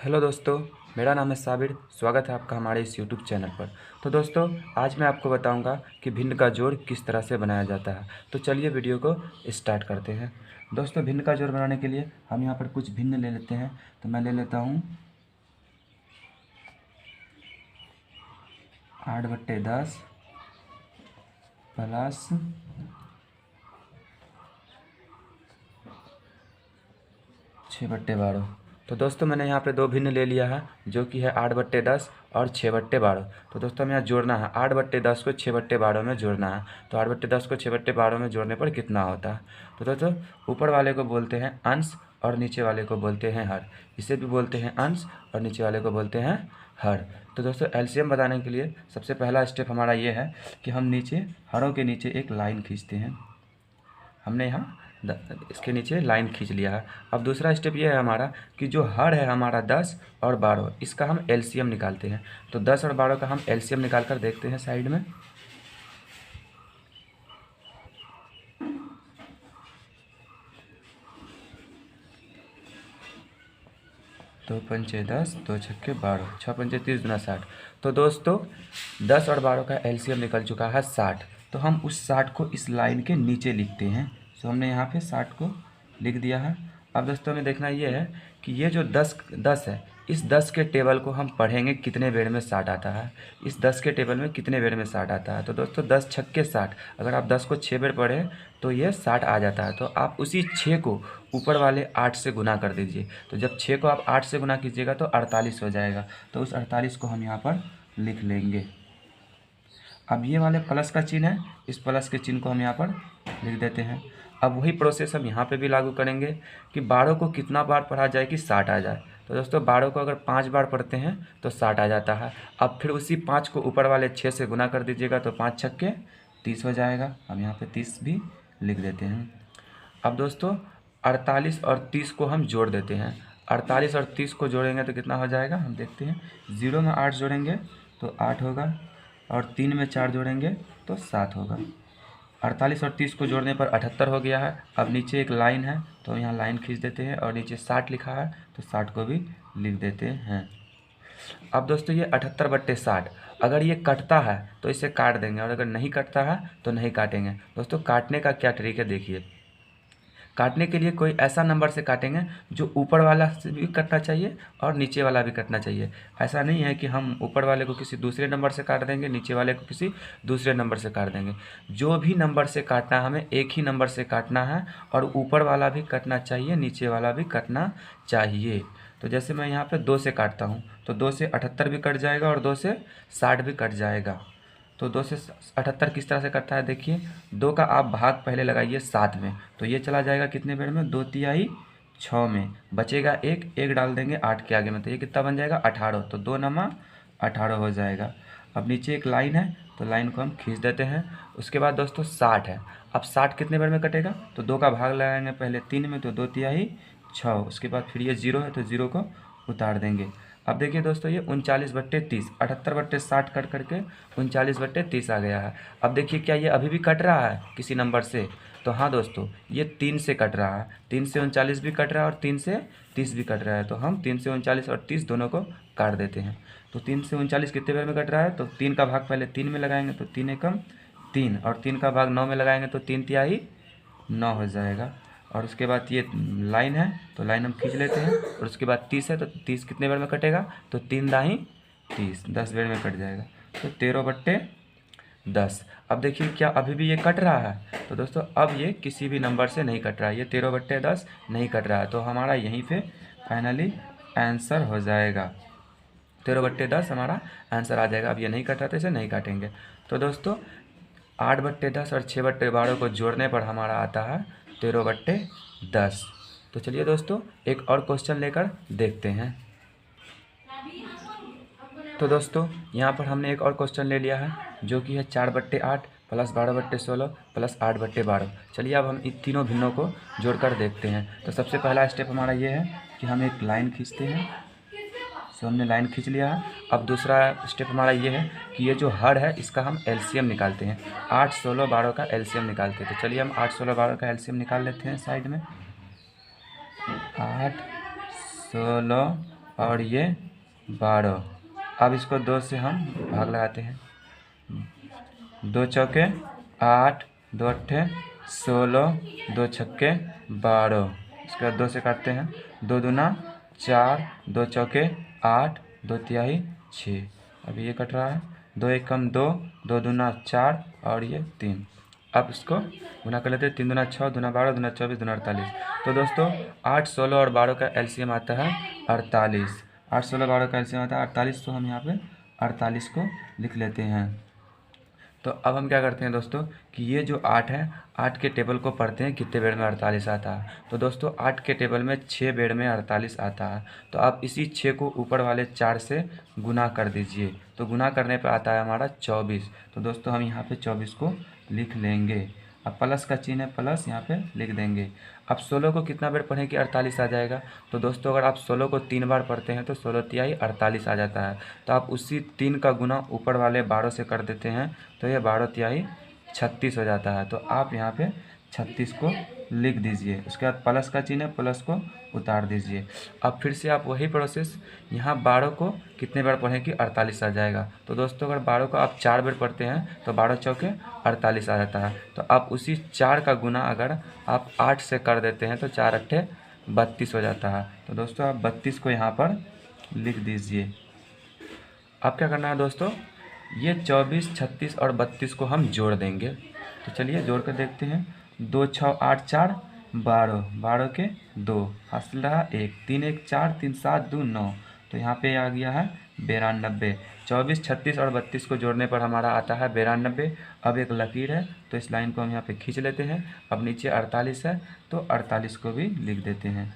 Hello दोस्तों, मेरा नाम है साबिर। स्वागत है आपका हमारे इस यूट्यूब चैनल पर। तो दोस्तों, आज मैं आपको बताऊंगा कि भिन्न का जोड़ किस तरह से बनाया जाता है। तो चलिए वीडियो को स्टार्ट करते हैं। दोस्तों, भिन्न का जोड़ बनाने के लिए हम यहाँ पर कुछ भिन्न ले लेते हैं। तो मैं ले लेता हूँ 8/10 प्लस 6/12। तो दोस्तों, मैंने यहाँ पे दो भिन्न ले लिया है, जो कि है 8/10 और 6/12। तो दोस्तों, हमें यहाँ जोड़ना है 8/10 को 6/12 में जोड़ना है। तो 8/10 को 6/12 में जोड़ने पर कितना होता है? तो दोस्तों, ऊपर वाले को बोलते हैं अंश और नीचे वाले को बोलते हैं हर। इसे भी बोलते हैं अंश और नीचे वाले को बोलते हैं हर। तो दोस्तों, एलसीएम बताने के लिए सबसे पहला स्टेप हमारा ये है कि हम नीचे हरों के नीचे एक लाइन खींचते हैं। हमने यहाँ इसके नीचे लाइन खींच लिया है। अब दूसरा स्टेप ये है हमारा कि जो हर है हमारा 10 और 12, इसका हम एलसीएम निकालते हैं। तो 10 और 12 का हम एलसीएम निकाल कर देखते हैं साइड में। दो पंचे 10, दो छक्के 12, 6 पंचे 30 गुना 60। तो दोस्तों, 10 और 12 का एलसीएम निकल चुका है 60। तो हम उस 60 को इस लाइन के नीचे लिखते हैं। तो हमने यहाँ पे 60 को लिख दिया है। अब दोस्तों, हमें देखना ये है कि ये जो 10 है, इस 10 के टेबल को हम पढ़ेंगे कितने बेर में 60 आता है। इस 10 के टेबल में कितने बेर में 60 आता है। तो दोस्तों, 10 छक्के 60, अगर आप 10 को 6 बेर पढ़ें तो ये 60 आ जाता है। तो आप उसी 6 को ऊपर वाले 8 से गुना कर दीजिए। तो जब 6 को आप 8 से गुना कीजिएगा तो 48 हो जाएगा। तो उस 48 को हम यहाँ पर लिख लेंगे। अब ये वाले प्लस का चिन्ह है, इस प्लस के चिन्ह को हम यहाँ पर लिख देते हैं। अब वही प्रोसेस हम यहाँ पे भी लागू करेंगे कि 12 को कितना बार पढ़ा जाए कि 60 आ जाए। तो दोस्तों, 12 को अगर 5 बार पढ़ते हैं तो 60 आ जाता है। अब फिर उसी 5 को ऊपर वाले 6 से गुना कर दीजिएगा तो 5 छक्के 30 हो जाएगा। हम यहाँ पे 30 भी लिख देते हैं। अब दोस्तों, 48 और 30 को हम जोड़ देते हैं। 48 और 30 को जोड़ेंगे तो कितना हो जाएगा, हम देखते हैं। 0 में 8 जोड़ेंगे तो 8 होगा, और 3 में 4 जोड़ेंगे तो 7 होगा। 48 और 30 को जोड़ने पर 78 हो गया है। अब नीचे एक लाइन है तो यहाँ लाइन खींच देते हैं, और नीचे 60 लिखा है तो 60 को भी लिख देते हैं। अब दोस्तों, ये 78/60 अगर ये कटता है तो इसे काट देंगे, और अगर नहीं कटता है तो नहीं काटेंगे। दोस्तों, काटने का क्या ट्रिक है देखिए। काटने के लिए कोई ऐसा नंबर से काटेंगे जो ऊपर वाला से भी कटना चाहिए और नीचे वाला भी कटना चाहिए। ऐसा नहीं है कि हम ऊपर वाले को किसी दूसरे नंबर से काट देंगे, नीचे वाले को किसी दूसरे नंबर से काट देंगे। जो भी नंबर से काटना है हमें एक ही नंबर से काटना है, और ऊपर वाला भी कटना चाहिए, नीचे वाला भी कटना चाहिए। तो जैसे मैं यहाँ पे 2 से काटता हूँ तो 2 से 78 भी कट जाएगा और 2 से 60 भी कट जाएगा। तो 2 से 78 किस तरह से कटता है देखिए। 2 का आप भाग पहले लगाइए 7 में, तो ये चला जाएगा कितने बेर में, 2/3 6 में। बचेगा एक डाल देंगे 8 के आगे में, तो ये कितना बन जाएगा 18। तो 2 नमा 18 हो जाएगा। अब नीचे एक लाइन है तो लाइन को हम खींच देते हैं। उसके बाद दोस्तों 60 है। अब 60 कितने बार में कटेगा, तो 2 का भाग लगाएंगे पहले 3 में, तो 2/3 6। उसके बाद फिर ये 0 है तो 0 को उतार देंगे। अब देखिए दोस्तों, ये 39/30, 78/60 कट करके 39/30 आ गया है। अब देखिए, क्या ये अभी भी कट रहा है किसी नंबर से? तो हाँ दोस्तों, ये 3 से कट रहा है। 3 से 39 भी कट रहा है और 3 से 30 भी कट रहा है। तो हम 3 से 39 और 30 दोनों को काट देते हैं। तो 3 से 39 कितने बार में कट रहा है, तो 3 का भाग पहले 3 में लगाएंगे तो 3 एकम 3, और 3 का भाग 9 में लगाएंगे तो 3/3 9 हो जाएगा। और उसके बाद ये लाइन है तो लाइन हम खींच लेते हैं, और उसके बाद 30 है तो 30 कितने बार में कटेगा, तो 3×दाही 30, 10 बार में कट जाएगा। तो 13/10। अब देखिए, क्या अभी भी ये कट रहा है? तो दोस्तों, अब ये किसी भी नंबर से नहीं कट रहा है, ये 13/10 नहीं कट रहा है। तो हमारा यहीं पे फाइनली आंसर हो जाएगा। 13/10 हमारा आंसर आ जाएगा। अब ये नहीं कट रहा तो इसे नहीं काटेंगे। तो दोस्तों, 8/10 और 6/12 को जोड़ने पर हमारा आता है 13/10। तो चलिए दोस्तों, एक और क्वेश्चन लेकर देखते हैं। तो दोस्तों, यहाँ पर हमने एक और क्वेश्चन ले लिया है, जो कि है 4/8 प्लस 12/16 प्लस 8/12। चलिए अब हम इन तीनों भिन्नों को जोड़कर देखते हैं। तो सबसे पहला स्टेप हमारा ये है कि हम एक लाइन खींचते हैं। सो हमने लाइन खींच लिया है। अब दूसरा स्टेप हमारा ये है कि ये जो हर है इसका हम एलसीएम निकालते हैं। 8, 16, 12 का एलसीएम निकालते हैं। तो चलिए हम 8, 16, 12 का एलसीएम निकाल लेते हैं साइड में। 8, 16, और ये 12। अब इसको 2 से हम भाग लगाते हैं। 2 चौके 8, 2 अट्ठे 16, 2 छक्के 12। इसके बाद 2 से काटते हैं। 2 दूना 4, 2 चौके 8, 2 तिहाई 6। अभी ये कट रहा है। 2 एक कम 2, 2 दूना 4 और ये 3। अब इसको गुना कर लेते हैं। 3 दूना 6, दूना 12, दूना 24, दूना 48। तो दोस्तों 8, 16 और 12 का एलसीएम आता है 48। 8, 16, 12 का एलसीएम आता है 48। तो हम यहाँ पे 48 को लिख लेते हैं। तो अब हम क्या करते हैं दोस्तों कि ये जो 8 है, 8 के टेबल को पढ़ते हैं कितने बेड़ में 48 आता है। तो दोस्तों 8 के टेबल में 6 बेड़ में 48 आता है। तो आप इसी 6 को ऊपर वाले 4 से गुना कर दीजिए। तो गुना करने पे आता है हमारा 24। तो दोस्तों हम यहाँ पे 24 को लिख लेंगे। अब प्लस का चिन्ह है, प्लस यहाँ पे लिख देंगे। अब 16 को कितना बार पढ़ें कि 48 आ जाएगा। तो दोस्तों अगर आप 16 को 3 बार पढ़ते हैं तो 16 तिहाई 48 आ जाता है। तो आप उसी 3 का गुना ऊपर वाले 12 से कर देते हैं तो ये 12 तिहाई 36 हो जाता है। तो आप यहाँ पे 36 को लिख दीजिए। उसके बाद प्लस का चिन्ह है, प्लस को उतार दीजिए। अब फिर से आप वही प्रोसेस यहाँ 12 को कितने बार पढ़ें कि 48 आ जाएगा। तो दोस्तों अगर 12 को आप 4 बार पढ़ते हैं तो 12 चौके 48 आ जाता है। तो आप उसी 4 का गुना अगर आप 8 से कर देते हैं तो 4 अट्ठे 32 हो जाता है। तो दोस्तों आप 32 को यहाँ पर लिख दीजिए। अब क्या करना है दोस्तों, ये 24, 36 और 32 को हम जोड़ देंगे। तो चलिए जोड़ कर देखते हैं। 2 6 8 4 12, 12 के 2 हासिल रहा 1, 3 1 4, 3 7 2 9। तो यहाँ पे आ गया है 92। 24, 36 और 32 को जोड़ने पर हमारा आता है 92। अब एक लकीर है तो इस लाइन को हम यहाँ पे खींच लेते हैं। अब नीचे 48 है तो 48 को भी लिख देते हैं।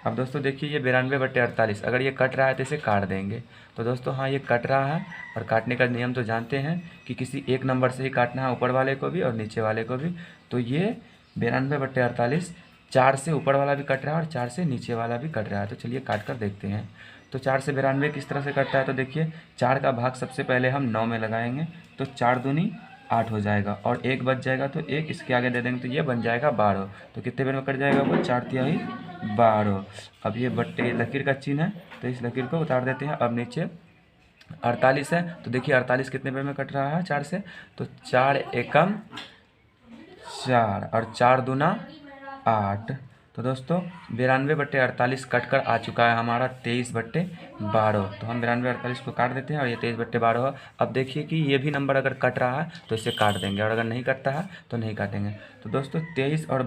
अब दोस्तों देखिए ये 92/48, अगर ये कट रहा है तो इसे काट देंगे। तो दोस्तों हाँ ये कट रहा है और काटने का नियम तो जानते हैं कि किसी एक नंबर से ही काटना है, ऊपर वाले को भी और नीचे वाले को भी। तो ये 92/48 4 से ऊपर वाला भी कट रहा है और 4 से नीचे वाला भी कट रहा है। तो चलिए काट कर देखते हैं। तो 4 से 92 किस तरह से कटता है, तो देखिए 4 का भाग सबसे पहले हम 9 में लगाएंगे तो 4 दूनी 8 हो जाएगा और 1 बच जाएगा तो 1 इसके आगे दे देंगे तो ये बन जाएगा 12। तो कितने बेर में कट जाएगा वो, 4 तिहाई 12। अब ये बट्टे लकीर का चिन्ह है तो इस लकीर को उतार देते हैं। अब नीचे 48 है तो देखिए 48 कितने बेर में कट रहा है 4 से, तो 4 एकम 4 और 4 दूना 8। तो दोस्तों 92/48 कट कर आ चुका है हमारा 23/12। तो हम 92/48 को काट देते हैं और ये 23/12 है। अब देखिए कि ये भी नंबर अगर कट रहा है तो इसे काट देंगे और अगर नहीं कटता है तो नहीं काटेंगे। तो दोस्तों 23 और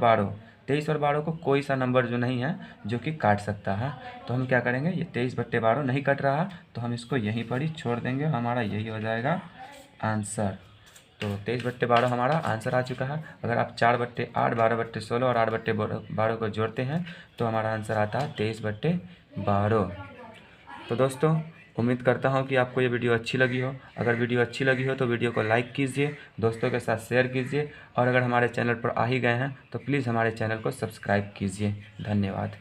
12 को कोई सा नंबर जो नहीं है जो कि काट सकता है। तो हम क्या करेंगे, ये 23/12 नहीं कट रहा तो हम इसको यहीं पर ही छोड़ देंगे, हमारा यही हो जाएगा आंसर। तो 23/12 हमारा आंसर आ चुका है। अगर आप 4/8, 12/16 और 8/12 को जोड़ते हैं तो हमारा आंसर आता है 23/12। तो दोस्तों उम्मीद करता हूँ कि आपको ये वीडियो अच्छी लगी हो। अगर वीडियो अच्छी लगी हो तो वीडियो को लाइक कीजिए, दोस्तों के साथ शेयर कीजिए और अगर हमारे चैनल पर आ ही गए हैं तो प्लीज़ हमारे चैनल को सब्सक्राइब कीजिए। धन्यवाद।